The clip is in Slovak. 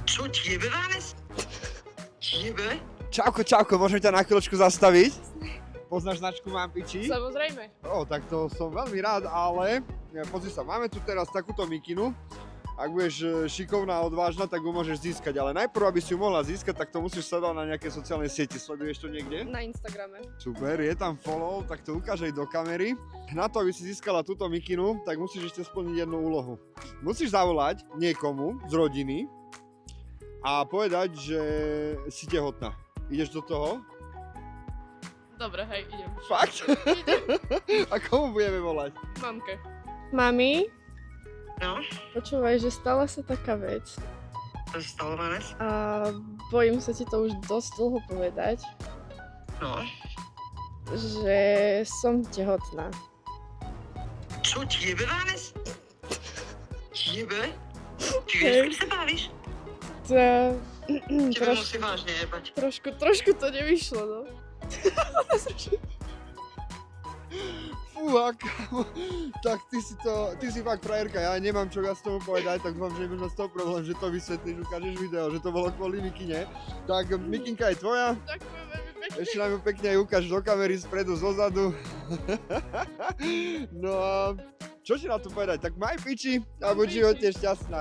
Čo ti jebe, Vánes? Jebe? Čauko, čauko, môžem ťa na chvíľočku zastaviť? Poznáš značku Mám piči? Samozrejme. Tak to som veľmi rád, ale pozri sa, máme tu teraz takúto mikinu. Ak budeš šikovná a odvážna, tak ju môžeš získať, ale najprv, aby si ju mohla získať, tak to musíš sledovať na nejaké sociálnej sieti. Sleduješ to niekde? Na Instagrame. Super, je tam follow, tak to ukážej do kamery. Na to, aby si získala túto mikinu, tak musíš ešte splniť jednu úlohu. Musíš zavolať niekomu z rodiny a povedať, že si tehotná. Ideš do toho? Dobre, hej, idem. Fakt? A komu budeme volať? Mamke. Mami, No, počúvaj, že stala sa taká vec to sa stalo, Vánes? a bojím sa ti to už dosť dlho povedať, No. že som tehotná. Čo ti jebe, Vánes? Jebe? Ty Hej. vieš, kým sa bavíš? Tebe musí vážne jebať. Trošku to nevyšlo, no. Fúha, kámo, tak ty si fakt frajerka, ja nemám čo viac tomu povedať, tak dúfam, že nebudeš mať z toho problém, že to vysvetlíš, ukážeš video, že to bolo kvôli mikine. Tak mikinka je tvoja, Ďakujem veľmi pekne. ešte nám ju pekne aj ukáž do kamery, spredu, zozadu. No a čo ti na to povedať, tak maj piči a buď životne šťastná.